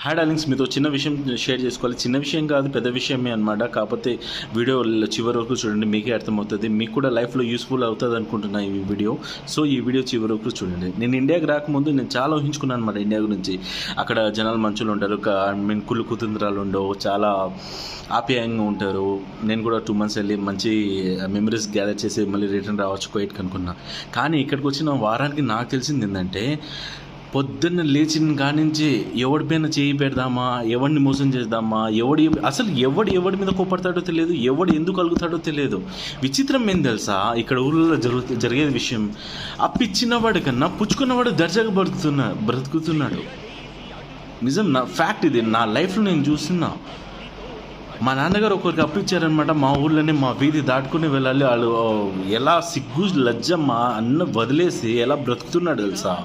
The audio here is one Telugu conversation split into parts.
హాయ్ డార్లింగ్స్, మీతో చిన్న విషయం షేర్ చేసుకోవాలి. చిన్న విషయం కాదు, పెద్ద విషయమే అనమాట. కాకపోతే వీడియో చివరి వరకు చూడండి, మీకే అర్థమవుతుంది. మీకు కూడా లైఫ్లో యూస్ఫుల్ అవుతుంది అనుకుంటున్నా ఈ వీడియో. సో ఈ వీడియో చివరి వరకు చూడండి. నేను ఇండియాకి రాకముందు నేను చాలా ఊహించుకున్నాను అనమాట ఇండియా గురించి. అక్కడ జనాలు మంచులు ఉంటారు, కుళ్ళు కుతంత్రాలు ఉండవు, చాలా ఆప్యాయంగా ఉంటారు. నేను కూడా 2 months వెళ్ళి మంచి మెమరీస్ గ్యాదర్ చేసి మళ్ళీ రిటర్న్ రావచ్చు కోయిట్కి అనుకున్నా. కానీ ఇక్కడికి వచ్చిన వారానికి నాకు తెలిసింది ఏంటంటే, పొద్దున్న లేచిన కానించి ఎవడిపైన చేయి పెడదామా, ఎవడిని మోసం చేద్దామా, ఎవడి మీద కోపడతాడో తెలియదు, ఎవడు ఎందుకు అలుగుతాడో తెలియదు. విచిత్రం ఏం తెలుసా, ఇక్కడ ఊళ్ళో జరిగేది విషయం, అప్పిచ్చినవాడు కన్నా పుచ్చుకున్నవాడు దర్జాగా బ్రతుకుతున్నాడు. నిజం, నా ఫ్యాక్ట్ ఇది. నా లైఫ్లో నేను చూస్తున్నా. మా నాన్నగారు ఒకరికి అప్పిచ్చారనమాట. మా ఊళ్ళోనే మా వీధి దాటుకుని వెళ్ళాలి. వాళ్ళు ఎలా సిగ్గు లజ్జ మా అన్న వదిలేసి ఎలా బ్రతుకుతున్నాడు తెలుసా.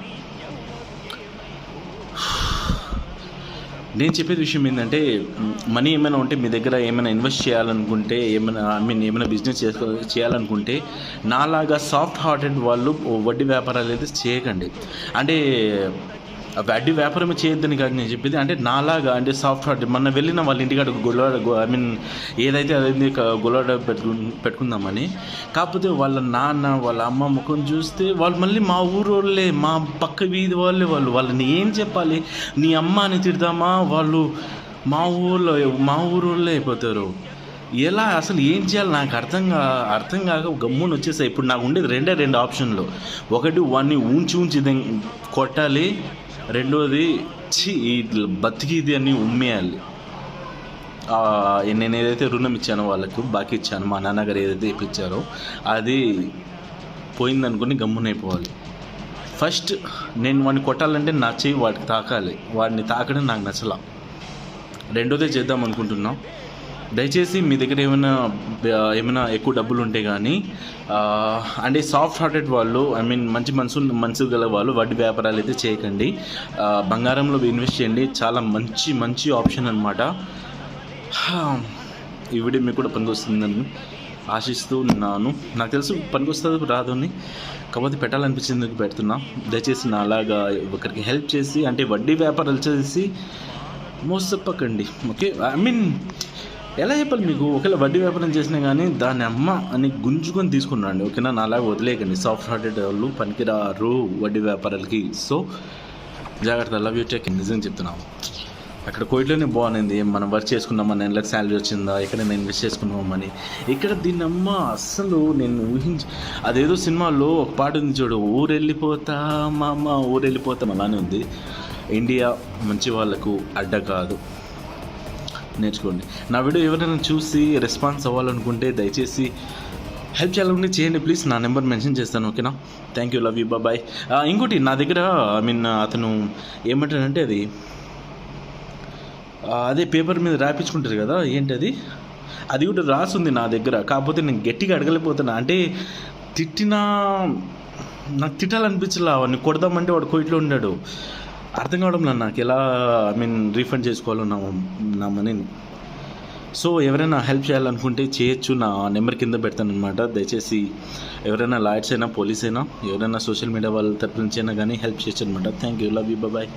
నేను చెప్పేది విషయం ఏంటంటే, మనీ ఏమైనా ఉంటే మీ దగ్గర ఏమైనా ఇన్వెస్ట్ చేయాలనుకుంటే, ఏమైనా బిజినెస్ చేయాలనుకుంటే నాలాగా సాఫ్ట్ హార్టెడ్ వాళ్ళు వడ్డీ వ్యాపారాలు అయితే చేయకండి. అంటే వడ్డీ వ్యాపారమే చేయొద్దని కాదు నేను చెప్పేది. అంటే నాలాగా అంటే సాఫ్ట్ హార్ట్, మొన్న వెళ్ళిన వాళ్ళ ఇంటికాడ ఏదైతే అదైంది గొలవాడ పెట్టుకుందామని. కాకపోతే వాళ్ళ నాన్న వాళ్ళ అమ్మ ముఖం చూస్తే వాళ్ళు మళ్ళీ మా ఊరోళ్ళే, మా పక్క వీధి వాళ్ళని ఏం చెప్పాలి, నీ అమ్మ అని తిడదామా, వాళ్ళు మా ఊరోళ్ళే అయిపోతారు. ఎలా అసలు ఏం చేయాలి నాకు అర్థం కాక గమ్మున వచ్చేసాయి. ఇప్పుడు నాకు ఉండేది రెండు ఆప్షన్లు. ఒకటి వాడిని ఊంచి కొట్టాలి, రెండోది బతికిది అని ఉమ్మేయాలి. నేను ఏదైతే రుణం ఇచ్చానో వాళ్ళకు బాకీ ఇచ్చాను, మా నాన్నగారు ఏదైతే ఇప్పించారో అది పోయిందనుకుని గమ్మునైపోవాలి. ఫస్ట్ నేను వాడిని కొట్టాలంటే నా చెయ్యి వాడికి తాకాలి, వాడిని తాకడం నాకు నచ్చలా. రెండోదే చేద్దాం అనుకుంటున్నా. దయచేసి మీ దగ్గర ఏమైనా ఎక్కువ డబ్బులు ఉంటే కానీ, అంటే సాఫ్ట్ హార్టెడ్ వాళ్ళు, మనసు గల వాళ్ళు వడ్డీ వ్యాపారాలు అయితే చేయకండి. బంగారంలో ఇన్వెస్ట్ చేయండి, చాలా మంచి ఆప్షన్ అనమాట. ఈ వీడియో మీకు కూడా పనికొస్తుందని ఆశిస్తూ ఉన్నాను. నాకు తెలుసు పనికొస్తుంది రాదు అని, కాకపోతే పెట్టాలనిపించింది పెడుతున్నా. దయచేసి నా అలాగా ఒకరికి హెల్ప్ చేసి, అంటే వడ్డీ వ్యాపారాలు చేసి మోసపకండి. ఓకే, ఎలా చెప్పాలి మీకు, ఒకవేళ వడ్డీ వ్యాపారం చేసినా కానీ దాని అమ్మ అని గుంజుకొని తీసుకున్నాండి. ఓకేనా, నాలాగా వదిలేయకండి. సాఫ్ట్ హార్టెడ్ వాళ్ళు పనికిరారు వడ్డీ వ్యాపారాలకి. సో జాగ్రత్త, లవ్ యూ, టేక్. నిజంగా చెప్తున్నాము, అక్కడ కోయిట్లోనే బాగుంది. మనం వర్క్ చేసుకున్నామా, 9 lakhs శాలరీ వచ్చిందా, ఎక్కడైనా ఇన్వెస్ట్ చేసుకున్నామని. ఇక్కడ దీన్నమ్మ అస్సలు నేను అదేదో సినిమాలో ఒక పాట ఉంది చూడు, ఊరెళ్ళిపోతాం అలానే ఉంది. ఇండియా మంచి వాళ్ళకు అడ్డ కాదు, నేర్చుకోండి. నా వీడియో ఎవరైనా చూసి రెస్పాన్స్ అవ్వాలనుకుంటే దయచేసి హెల్ప్ చేయాలనుకుంటే చేయండి ప్లీజ్. నా నెంబర్ మెన్షన్ చేస్తాను. ఓకేనా, thank you, love you, bye. ఇంకోటి నా దగ్గర అతను ఏమంటాడంటే, అదే పేపర్ మీద రాయించుకుంటారు కదా, ఏంటి అది కూడా రాసుంది నా దగ్గర. కాకపోతే నేను గట్టిగా అడగలేకపోతున్నా. అంటే నాకు తిట్టాలనిపించలే, వాడిని కొడదామంటే వాడు కోయిట్లో ఉన్నాడు. అర్థం కావడం నాకు ఎలా రీఫండ్ చేసుకోవాలో నా మనీని. సో ఎవరైనా హెల్ప్ చేయాలనుకుంటే చేయొచ్చు. నా నెంబర్ కింద పెడతాను అనమాట. దయచేసి ఎవరైనా లాయర్స్ అయినా, పోలీస్ అయినా, ఎవరైనా సోషల్ మీడియా వాళ్ళ తరపు నుంచి అయినా కానీ హెల్ప్ చేయొచ్చు అనమాట. Thank you, love you, bye.